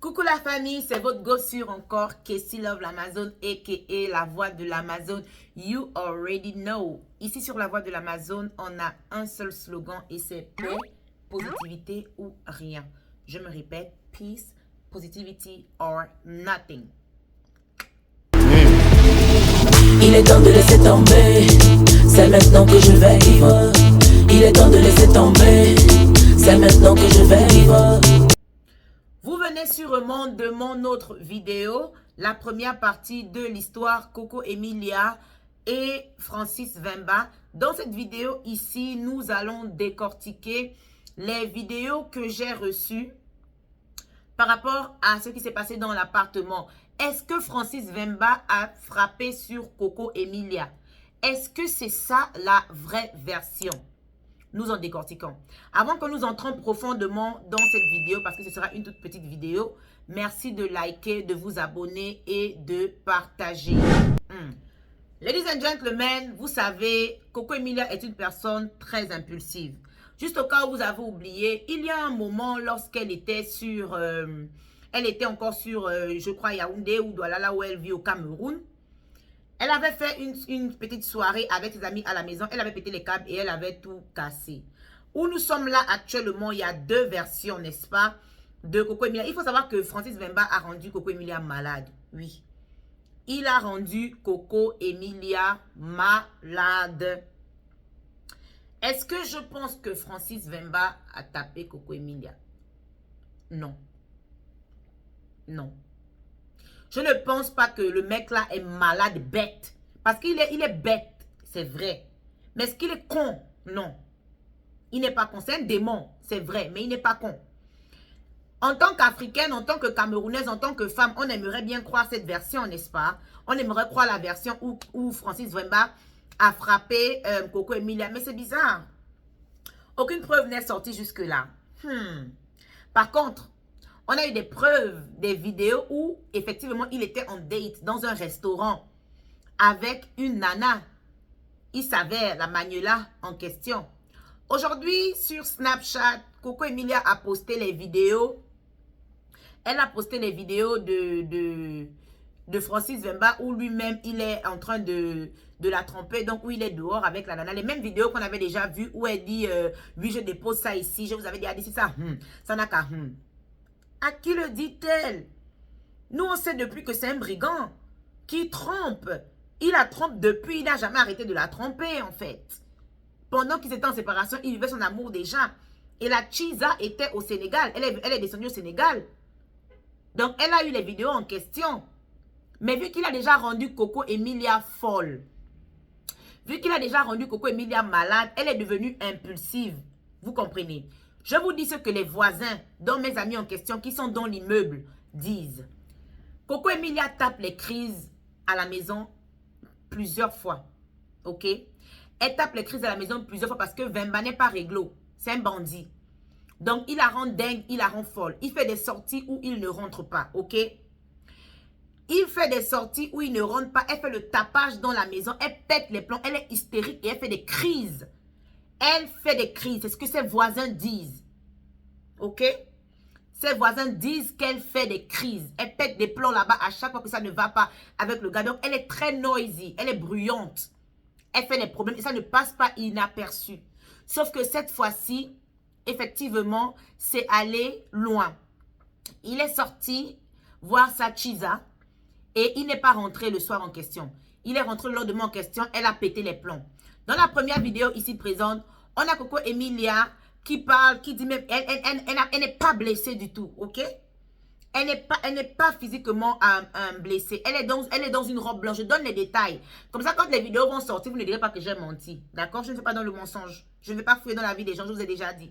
Coucou la famille, c'est votre gossure encore, Casey Love l'Amazon, a.k.a. la voix de l'Amazon. You already know. Ici sur la voix de l'Amazon, on a un seul slogan et c'est paix, positivité ou rien. Je me répète, peace, positivity or nothing. Il est temps de laisser tomber, c'est maintenant que je vais vivre. Il est temps de laisser tomber, c'est maintenant que je vais vivre. Vous venez sûrement de mon autre vidéo, la première partie de l'histoire Coco Emilia et Francis Vemba. Dans cette vidéo ici, nous allons décortiquer les vidéos que j'ai reçues par rapport à ce qui s'est passé dans l'appartement. Est-ce que Francis Vemba a frappé sur Coco Emilia? Est-ce que c'est ça la vraie version? Nous en décortiquons. Avant que nous entrons profondément dans cette vidéo, parce que ce sera une toute petite vidéo, merci de liker, de vous abonner et de partager. Ladies and gentlemen, vous savez, Coco Emilia est une personne très impulsive. Juste au cas où vous avez oublié, il y a un moment lorsqu'elle était sur... elle était encore sur, je crois, Yaoundé ou Douala, là où elle vit au Cameroun. Elle avait fait une petite soirée avec ses amis à la maison. Elle avait pété les câbles et elle avait tout cassé. Où nous sommes là actuellement, il y a deux versions, n'est-ce pas, de Coco Emilia. Il faut savoir que Francis Vemba a rendu Coco Emilia malade. Oui. Il a rendu Coco Emilia malade. Est-ce que je pense que Francis Vemba a tapé Coco Emilia? Non. Non. Je ne pense pas que le mec là est malade, bête. Parce qu'il est bête, c'est vrai. Mais est-ce qu'il est con? Non. Il n'est pas con. C'est un démon, c'est vrai, mais il n'est pas con. En tant qu'Africaine, en tant que Camerounaise, en tant que femme, on aimerait bien croire cette version, n'est-ce pas? On aimerait croire la version où Francis Vemba a frappé Coco Emilia. Mais c'est bizarre. Aucune preuve n'est sortie jusque-là. Par contre, on a eu des preuves, des vidéos où, effectivement, il était en date dans un restaurant avec une nana. Il s'avère la Manuela en question. Aujourd'hui, sur Snapchat, Coco Emilia a posté les vidéos. Elle a posté les vidéos de Francis Vemba où lui-même, il est en train de la tromper. Donc, où il est dehors avec la nana. Les mêmes vidéos qu'on avait déjà vues où elle dit, oui, je dépose ça ici. Je vous avais déjà dit, c'est ça. Ça n'a qu'à... À qui le dit-elle? Nous, on sait depuis que c'est un brigand qui trompe. Il la trompe depuis, il n'a jamais arrêté de la tromper, en fait. Pendant qu'ils étaient en séparation, il vivait son amour déjà. Et la Chiza était au Sénégal. Elle est descendue au Sénégal. Donc, elle a eu les vidéos en question. Mais vu qu'il a déjà rendu Coco Emilia folle, vu qu'il a déjà rendu Coco Emilia malade, elle est devenue impulsive. Vous comprenez? Je vous dis ce que les voisins, dont mes amis en question, qui sont dans l'immeuble, disent. Coco Emilia tape les crises à la maison plusieurs fois. Ok? Elle tape les crises à la maison plusieurs fois parce que Vemba n'est pas réglo. C'est un bandit. Donc, il la rend dingue, il la rend folle. Il fait des sorties où il ne rentre pas. Ok? Il fait des sorties où il ne rentre pas. Elle fait le tapage dans la maison. Elle pète les plombs. Elle est hystérique et elle fait des crises. Elle fait des crises. C'est ce que ses voisins disent. Ok? Ses voisins disent qu'elle fait des crises. Elle pète des plombs là-bas à chaque fois que ça ne va pas avec le gars. Donc, elle est très noisy. Elle est bruyante. Elle fait des problèmes et ça ne passe pas inaperçu. Sauf que cette fois-ci, effectivement, c'est allé loin. Il est sorti voir sa Chiza et il n'est pas rentré le soir en question. Il est rentré le lendemain en question. Elle a pété les plombs. Dans la première vidéo ici présente, on a Coco Emilia qui parle, qui dit même, elle n'est pas blessée du tout, ok? Elle n'est pas physiquement blessée. Elle est dans une robe blanche. Je donne les détails. Comme ça, quand les vidéos vont sortir, vous ne direz pas que j'ai menti. D'accord? Je ne fais pas dans le mensonge. Je ne vais pas fouiller dans la vie des gens, je vous ai déjà dit.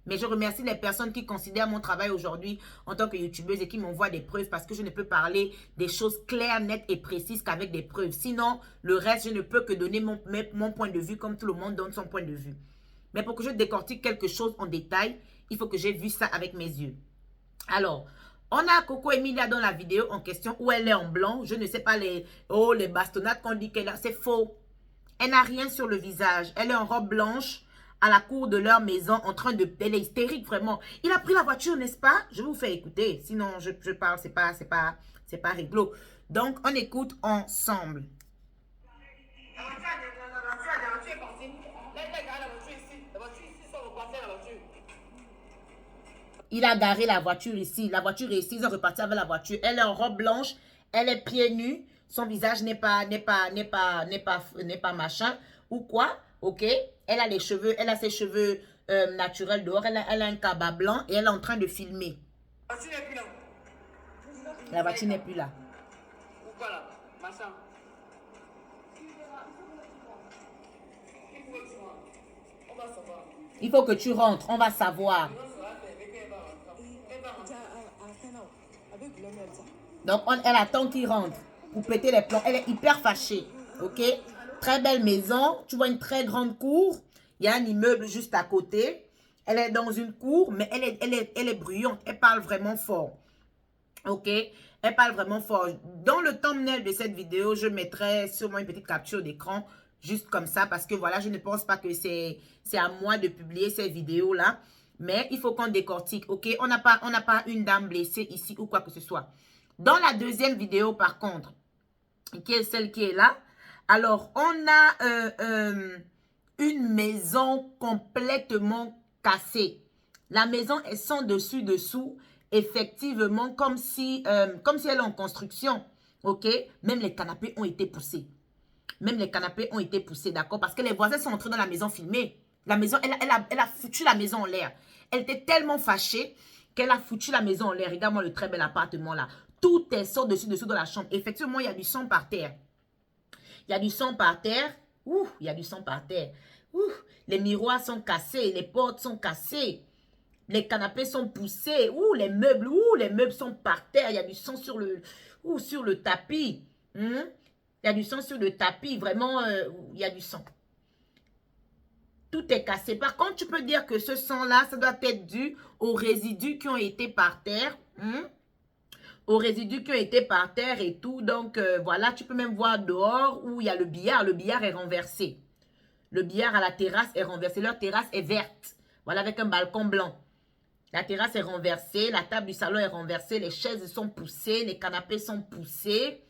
Mais je remercie les personnes qui considèrent mon travail aujourd'hui en tant que youtubeuse et qui m'envoient des preuves parce que je ne peux parler des choses claires, nettes et précises qu'avec des preuves. Sinon, le reste, je ne peux que donner mon point de vue comme tout le monde donne son point de vue. Mais pour que je décortique quelque chose en détail, il faut que j'ai vu ça avec mes yeux. Alors, on a Coco Emilia dans la vidéo en question où elle est en blanc. Je ne sais pas les bastonnades qu'on dit qu'elle a. C'est faux. Elle n'a rien sur le visage. Elle est en robe blanche à la cour de leur maison en train de... Elle est hystérique, vraiment. Il a pris la voiture, n'est-ce pas? Je vous fais écouter. Sinon, je parle, c'est pas réglo. Donc, on écoute ensemble. Il a garé la voiture ici. La voiture est ici. Ils ont reparti avec la voiture. Elle est en robe blanche. Elle est pieds nus. Son visage n'est pas machin. Ou quoi. Ok. Elle a les cheveux. Elle a ses cheveux naturels dehors. Elle a un cabas blanc. Et elle est en train de filmer. La voiture n'est plus là. Pourquoi là? Machin. Il faut que tu rentres. On va savoir. Donc, elle attend qu'il rentre pour péter les plombs. Elle est hyper fâchée. Ok? Très belle maison. Tu vois une très grande cour. Il y a un immeuble juste à côté. Elle est dans une cour, mais elle est bruyante. Elle parle vraiment fort. Ok? Elle parle vraiment fort. Dans le thumbnail de cette vidéo, je mettrai sûrement une petite capture d'écran. Juste comme ça. Parce que voilà, je ne pense pas que c'est à moi de publier ces vidéos-là. Mais il faut qu'on décortique. Ok? On n'a pas une dame blessée ici ou quoi que ce soit. Dans la deuxième vidéo, par contre, qui est celle qui est là, alors, on a une maison complètement cassée. La maison est sans dessus-dessous, effectivement, comme si elle est en construction. Ok? Même les canapés ont été poussés. Même les canapés ont été poussés, d'accord? Parce que les voisins sont entrés dans la maison filmer. La maison, elle a foutu la maison en l'air. Elle était tellement fâchée qu'elle a foutu la maison en l'air. Regarde-moi le très bel appartement là. Tout est sans dessus-dessous dans la chambre. Effectivement, il y a du sang par terre. Il y a du sang par terre. Ouh, il y a du sang par terre. Ouh, les miroirs sont cassés. Les portes sont cassées. Les canapés sont poussés. Ouh, les meubles sont par terre. Il y a du sang sur le tapis. Il y a du sang sur le tapis. Vraiment, il y a du sang. Tout est cassé. Par contre, tu peux dire que ce sang-là, ça doit être dû aux résidus qui ont été par terre. Aux résidus qui ont été par terre et tout. Donc, voilà, tu peux même voir dehors où il y a le billard. Le billard est renversé. Le billard à la terrasse est renversé. Leur terrasse est verte. Voilà, avec un balcon blanc. La terrasse est renversée. La table du salon est renversée. Les chaises sont poussées. Les canapés sont poussés.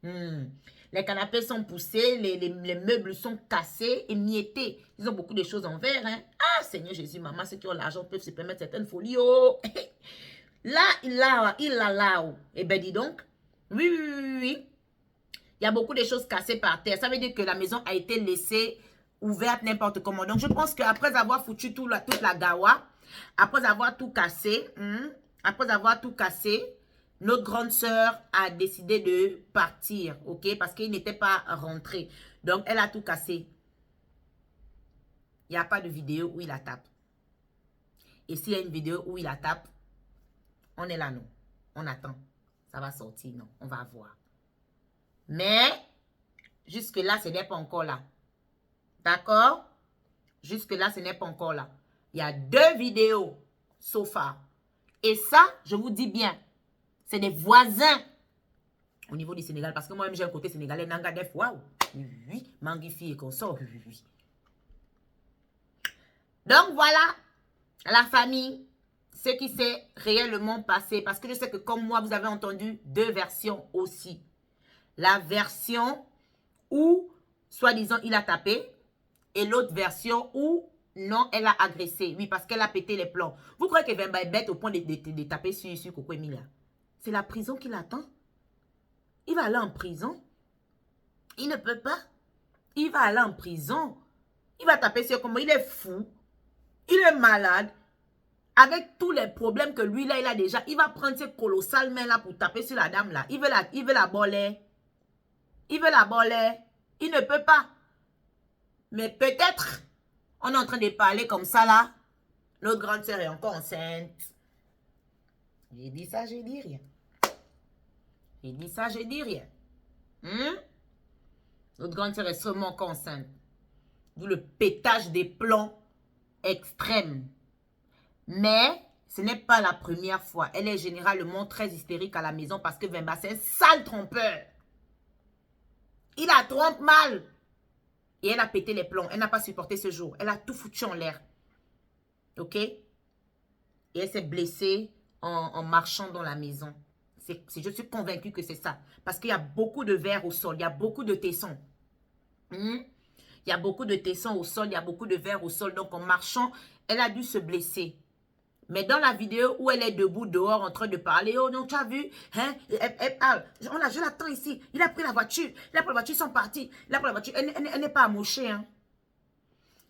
Les canapés sont poussés. Les meubles sont cassés, émiettés. Ils ont beaucoup de choses en verre. Hein? Ah, Seigneur Jésus, maman, ceux qui ont l'argent peuvent se permettre certaines folies. Oh! Là, il l'a là. Eh bien, dis donc. Oui. Il y a beaucoup de choses cassées par terre. Ça veut dire que la maison a été laissée ouverte n'importe comment. Donc, je pense qu'après avoir foutu toute la gawa, après avoir tout cassé, notre grande sœur a décidé de partir, ok? Parce qu'il n'était pas rentré. Donc, elle a tout cassé. Il n'y a pas de vidéo où il la tape. Et s'il y a une vidéo où il la tape, on est là, non. On attend. Ça va sortir, non. On va voir. Mais, jusque-là, ce n'est pas encore là. D'accord? Jusque-là, ce n'est pas encore là. Il y a 2 vidéos, so far. Et ça, je vous dis bien, c'est des voisins au niveau du Sénégal. Parce que moi-même, j'ai un côté sénégalais. Nanga def, waouh. Oui, Mangifi et consort. Oui. Donc, voilà, la famille, ce qui s'est réellement passé. Parce que je sais que comme moi, vous avez entendu 2 versions aussi. La version où, soi-disant, il a tapé. Et l'autre version où, non, elle a agressé. Oui, parce qu'elle a pété les plombs. Vous croyez que Vemba est bête au point de taper sur Coco Emilia? C'est la prison qui l'attend. Il va aller en prison. Il ne peut pas. Il va aller en prison. Il va taper sur comment? Il est fou. Il est malade. Avec tous les problèmes que lui, là, il a déjà. Il va prendre ces colossales mains là pour taper sur la dame là. Il veut la boler. Il veut la boler. Il ne peut pas. Mais peut-être, on est en train de parler comme ça là. Notre grande sœur est encore enceinte. J'ai dit ça, j'ai dit rien. J'ai dit ça, j'ai dit rien. Notre grande sœur est seulement encore enceinte. D'où le pétage des plombs extrême. Mais ce n'est pas la première fois. Elle est généralement très hystérique à la maison parce que Vemba, c'est un sale trompeur. Il la trompe mal. Et elle a pété les plombs. Elle n'a pas supporté ce jour. Elle a tout foutu en l'air. Ok? Et elle s'est blessée en marchant dans la maison. Je suis convaincue que c'est ça. Parce qu'il y a beaucoup de verre au sol. Il y a beaucoup de tessons. Il y a beaucoup de tessons au sol. Il y a beaucoup de verre au sol. Donc, en marchant, elle a dû se blesser. Mais dans la vidéo où elle est debout dehors en train de parler, oh non, tu as vu, hein, elle parle, je l'attends ici, il a pris la voiture, ils sont partis, il a pris la voiture, elle n'est pas amochée, hein.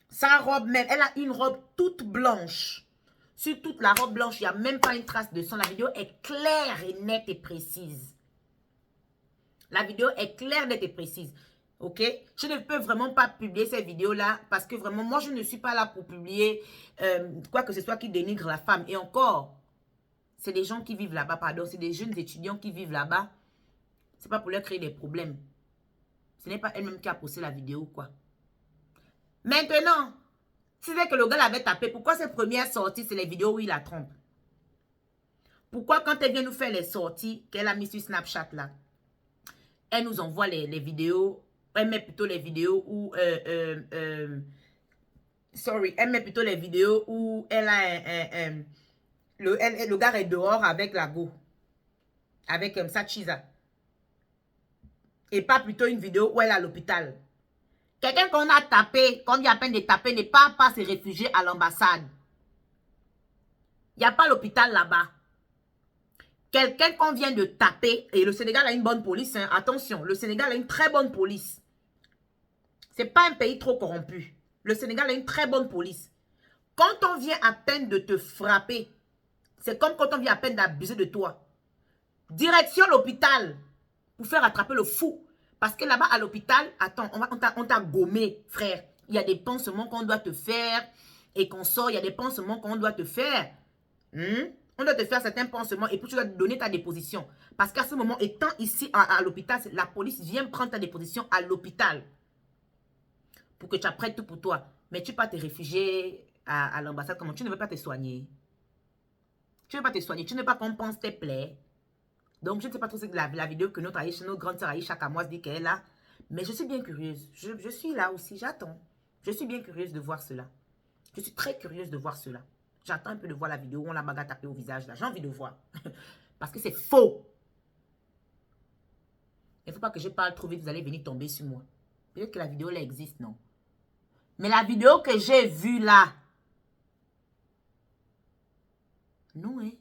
Sa robe même, elle a une robe toute blanche. Sur toute la robe blanche, il n'y a même pas une trace de sang. La vidéo est claire et nette et précise. La vidéo est claire, nette et précise. Ok? Je ne peux vraiment pas publier cette vidéo-là parce que vraiment, moi, je ne suis pas là pour publier quoi que ce soit qui dénigre la femme. Et encore, c'est des gens qui vivent là-bas, pardon, c'est des jeunes étudiants qui vivent là-bas. C'est pas pour leur créer des problèmes. Ce n'est pas elle-même qui a posté la vidéo, quoi. Maintenant, si c'est que le gars l'avait tapé, pourquoi ses premières sorties, c'est les vidéos où il la trompe? Pourquoi quand elle vient nous faire les sorties qu'elle a mis sur Snapchat, là, elle nous envoie les vidéos, elle met plutôt les vidéos où, elle met plutôt les vidéos où elle a le gars est dehors avec la go, avec sa chisa. Et pas plutôt une vidéo où elle est à l'hôpital. Quelqu'un qu'on a tapé, qu'on vient à peine de taper, ne part pas se réfugier à l'ambassade. Il n'y a pas l'hôpital là-bas. Quelqu'un qu'on vient de taper, et le Sénégal a une bonne police, hein, attention, le Sénégal a une très bonne police. Ce n'est pas un pays trop corrompu. Le Sénégal a une très bonne police. Quand on vient à peine de te frapper, c'est comme quand on vient à peine d'abuser de toi. Direction l'hôpital pour faire attraper le fou. Parce que là-bas, à l'hôpital, attends, on t'a gommé, frère. Il y a des pansements qu'on doit te faire et qu'on sort. Il y a des pansements qu'on doit te faire. On doit te faire certains pansements et puis tu dois donner ta déposition. Parce qu'à ce moment, étant ici à l'hôpital, la police vient prendre ta déposition à l'hôpital. Pour que tu apprennes tout pour toi. Mais tu ne peux pas te réfugier à l'ambassade. Comment? Tu ne veux pas te soigner. Tu ne veux pas te soigner. Tu ne veux pas qu'on pense tes plaies. Donc, je ne sais pas trop c'est la vidéo que notre grande sœur Aïcha Kamoise dit qu'elle est là. Mais je suis bien curieuse. Je suis là aussi. J'attends. Je suis bien curieuse de voir cela. Je suis très curieuse de voir cela. J'attends un peu de voir la vidéo où on l'a bagarre tapée au visage. J'ai envie de voir. Parce que c'est faux. Il ne faut pas que je parle trop vite. Vous allez venir tomber sur moi. Peut-être que la vidéo là existe, non? Mais la vidéo que j'ai vue là. Non, hein?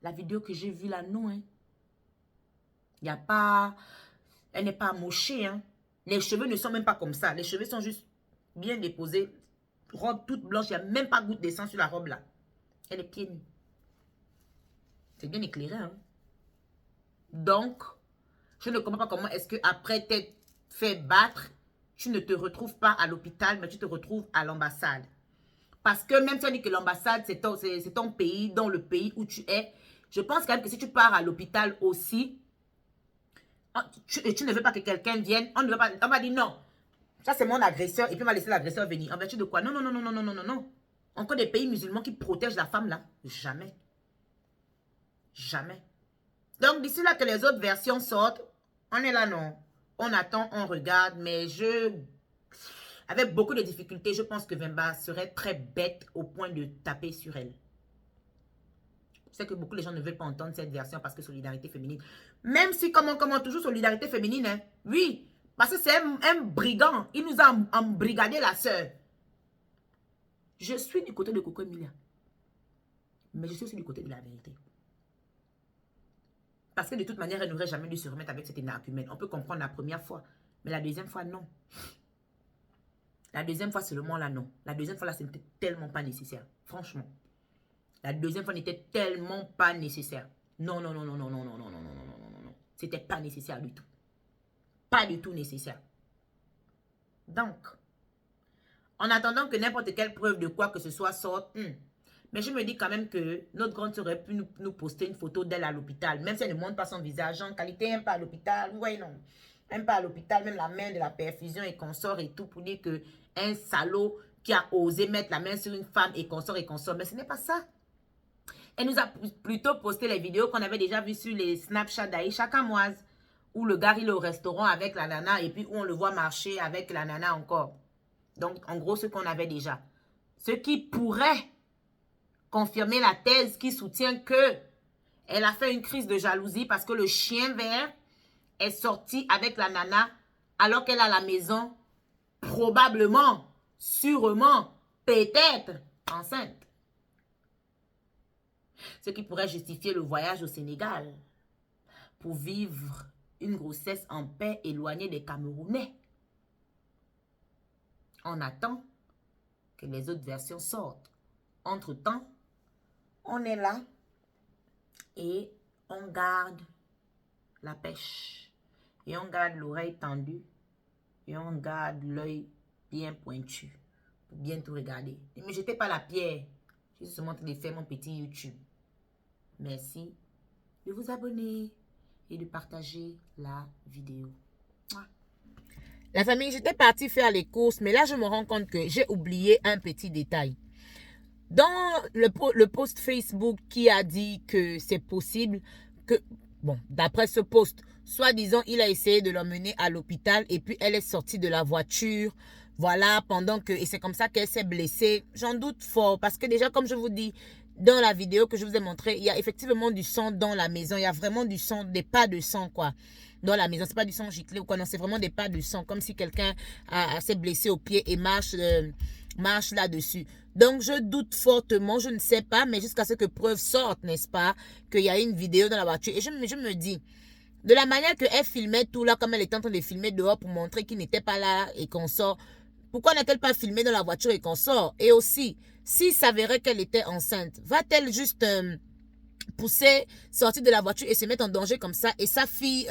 La vidéo que j'ai vue là, non, hein? Il n'y a pas... Elle n'est pas amochée, hein? Les cheveux ne sont même pas comme ça. Les cheveux sont juste bien déposés. Robe toute blanche. Il n'y a même pas goutte de sang sur la robe là. Elle est pieds nus. C'est bien éclairé, hein? Donc, je ne comprends pas comment est-ce que après t'être fait battre, tu ne te retrouves pas à l'hôpital, mais tu te retrouves à l'ambassade. Parce que même si on dit que l'ambassade, c'est ton pays, dans le pays où tu es, je pense quand même que si tu pars à l'hôpital aussi, tu ne veux pas que quelqu'un vienne, on va dire non, ça c'est mon agresseur, et puis on va laisser l'agresseur venir. En vertu de quoi? Non, non, non, non, non, non, non, non, non. Encore des pays musulmans qui protègent la femme là? Jamais. Jamais. Donc d'ici là que les autres versions sortent, on est là, non. On attend, on regarde, mais avec beaucoup de difficultés, je pense que Vemba serait très bête au point de taper sur elle. Je sais que beaucoup de gens ne veulent pas entendre cette version parce que solidarité féminine. Même si, comme on toujours solidarité féminine, hein, oui, parce que c'est un brigand. Il nous a embrigadé la sœur. Je suis du côté de Coco Emilia. Mais je suis aussi du côté de la vérité. Parce que de toute manière, elle n'aurait jamais dû se remettre avec cet énarcumène. On peut comprendre la première fois. Mais la deuxième fois, non. La deuxième fois, seulement là, non. La deuxième fois, là, ce n'était tellement pas nécessaire. Franchement. La deuxième fois n'était tellement pas nécessaire. Non, non, non, non, non, non, non, non, non, non, non, non, non, non. C'était pas nécessaire du tout. Pas du tout nécessaire. Donc, en attendant que n'importe quelle preuve de quoi que ce soit sorte, mais je me dis quand même que notre grande sœur aurait pu nous poster une photo d'elle à l'hôpital. Même si elle ne montre pas son visage en qualité, même pas à l'hôpital. Oui, non. Même pas à l'hôpital, même la main de la perfusion et consort et tout pour dire que un salaud qui a osé mettre la main sur une femme et consort et consort. Mais ce n'est pas ça. Elle nous a plutôt posté les vidéos qu'on avait déjà vues sur les Snapchat d'Aïcha Kamoise, où le gars il est au restaurant avec la nana et puis où on le voit marcher avec la nana encore. Donc, en gros, ce qu'on avait déjà. Ce qui pourrait confirmer la thèse qui soutient que elle a fait une crise de jalousie parce que le chien vert est sorti avec la nana alors qu'elle est à la maison, probablement, sûrement, peut-être enceinte. Ce qui pourrait justifier le voyage au Sénégal pour vivre une grossesse en paix éloignée des Camerounais. On attend que les autres versions sortent. Entre-temps, on est là et on garde la pêche. Et on garde l'oreille tendue. Et on garde l'œil bien pointu. Pour bien tout regarder. Ne me jetez pas la pierre. Je suis seulement en train de faire mon petit YouTube. Merci de vous abonner et de partager la vidéo. La famille, j'étais partie faire les courses, mais là, je me rends compte que j'ai oublié un petit détail. Dans le post Facebook qui a dit que c'est possible que, bon, d'après ce post, soi-disant, il a essayé de l'emmener à l'hôpital et puis elle est sortie de la voiture. Voilà, pendant que, et c'est comme ça qu'elle s'est blessée. J'en doute fort parce que déjà, comme je vous dis, dans la vidéo que je vous ai montrée, il y a effectivement du sang dans la maison. Il y a vraiment du sang, des pas de sang, quoi. Dans la maison, c'est pas du sang giclé ou quoi, non, c'est vraiment des pas de sang, comme si quelqu'un s'est blessé au pied et marche là-dessus. Donc, je doute fortement, je ne sais pas, mais jusqu'à ce que preuve sorte, n'est-ce pas, qu'il y a une vidéo dans la voiture. Et je me dis, de la manière qu'elle filmait tout là, comme elle était en train de filmer dehors pour montrer qu'il n'était pas là et qu'on sort, pourquoi n'a-t-elle pas filmé dans la voiture et qu'on sort? Et aussi, s'il s'avérait qu'elle était enceinte, va-t-elle juste pousser, sortir de la voiture et se mettre en danger comme ça? Et sa fille,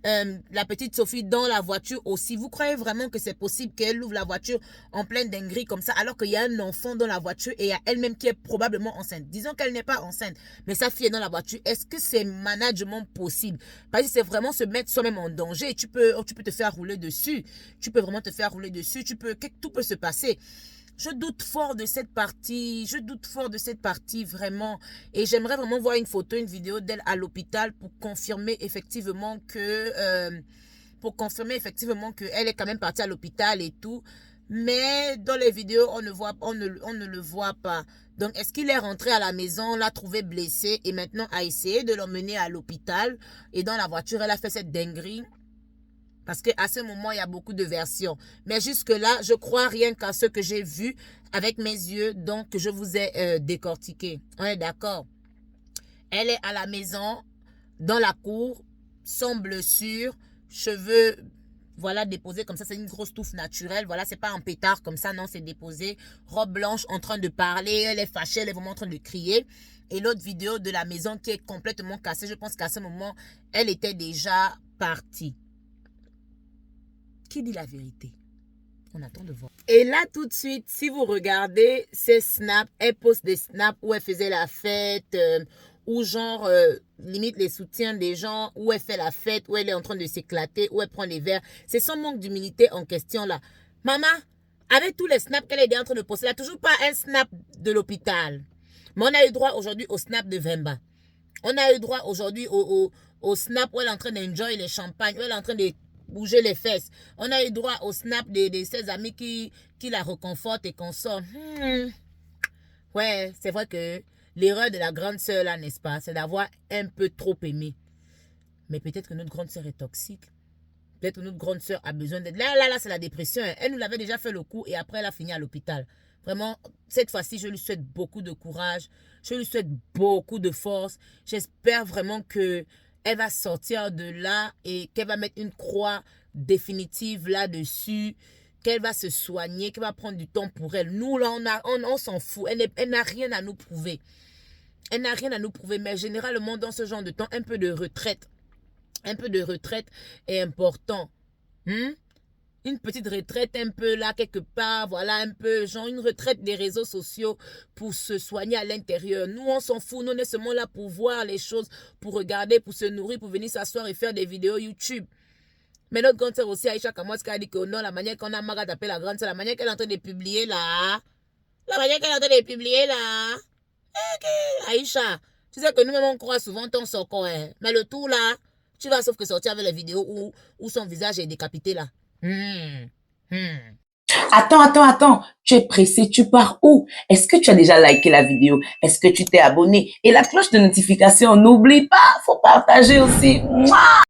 la petite Sophie, dans la voiture aussi. Vous croyez vraiment que c'est possible qu'elle ouvre la voiture en pleine dinguerie comme ça, alors qu'il y a un enfant dans la voiture et il y a elle-même qui est probablement enceinte? Disons qu'elle n'est pas enceinte, mais sa fille est dans la voiture. Est-ce que c'est management possible? Parce que c'est vraiment se mettre soi-même en danger. Tu peux te faire rouler dessus. Tu peux vraiment te faire rouler dessus. Tout peut se passer. Je doute fort de cette partie. Je doute fort de cette partie, vraiment. Et j'aimerais vraiment voir une photo, une vidéo d'elle à l'hôpital pour confirmer effectivement que... qu'elle est quand même partie à l'hôpital et tout. Mais dans les vidéos, on ne le voit pas. Donc, est-ce qu'il est rentré à la maison, l'a trouvé blessé et maintenant a essayé de l'emmener à l'hôpital? Et dans la voiture, elle a fait cette dinguerie. Parce qu'à ce moment, il y a beaucoup de versions. Mais jusque-là, je crois rien qu'à ce que j'ai vu avec mes yeux, donc je vous ai décortiqué. On est d'accord? Elle est à la maison, dans la cour, sans blessure, cheveux, voilà, déposés comme ça. C'est une grosse touffe naturelle. Voilà, c'est pas un pétard comme ça, non, c'est déposé. Robe blanche en train de parler, elle est fâchée, elle est vraiment en train de crier. Et l'autre vidéo de la maison qui est complètement cassée, je pense qu'à ce moment, elle était déjà partie. Qui dit la vérité? On attend de voir. Et là, tout de suite, si vous regardez ces snaps, elle poste des snaps où elle faisait la fête, ou genre, limite les soutiens des gens, où elle fait la fête, où elle est en train de s'éclater, où elle prend les verres. C'est son manque d'humilité en question là. Maman, avec tous les snaps qu'elle est en train de poster, elle n'a toujours pas un snap de l'hôpital. Mais on a eu droit aujourd'hui au snap de Vemba. On a eu droit aujourd'hui au snap où elle est en train d'enjoy les champagnes, où elle est en train de bouger les fesses. On a eu droit au snap de ses amis qui la reconfortent et qu'on sort. Ouais, c'est vrai que l'erreur de la grande sœur là, n'est-ce pas, c'est d'avoir un peu trop aimé. Mais peut-être que notre grande sœur est toxique. Peut-être que notre grande sœur a besoin d'aide. Là, c'est la dépression. Elle nous l'avait déjà fait le coup et après elle a fini à l'hôpital. Vraiment, cette fois-ci, je lui souhaite beaucoup de courage. Je lui souhaite beaucoup de force. J'espère vraiment que elle va sortir de là et qu'elle va mettre une croix définitive là-dessus, qu'elle va se soigner, qu'elle va prendre du temps pour elle. Nous, là, on s'en fout. Elle n'a rien à nous prouver. Elle n'a rien à nous prouver. Mais généralement, dans ce genre de temps, un peu de retraite est important. Une petite retraite un peu là, quelque part, voilà, un peu, genre une retraite des réseaux sociaux pour se soigner à l'intérieur. Nous, on s'en fout. Nous, on est seulement là pour voir les choses, pour regarder, pour se nourrir, pour venir s'asseoir et faire des vidéos YouTube. Mais notre grande sœur aussi, Aïcha Kamois, qui a dit que non, la manière qu'on a marre d'appeler la grande sœur, la manière qu'elle est en train de publier là, Aïcha, Tu sais que nous-mêmes, on croit souvent ton socon, hein. Mais le tout là, tu vas sauf que sortir avec les vidéos où son visage est décapité là. Attends. Tu es pressé, tu pars où? Est-ce que tu as déjà liké la vidéo? Est-ce que tu t'es abonné? Et la cloche de notification, n'oublie pas, faut partager aussi. Mouah!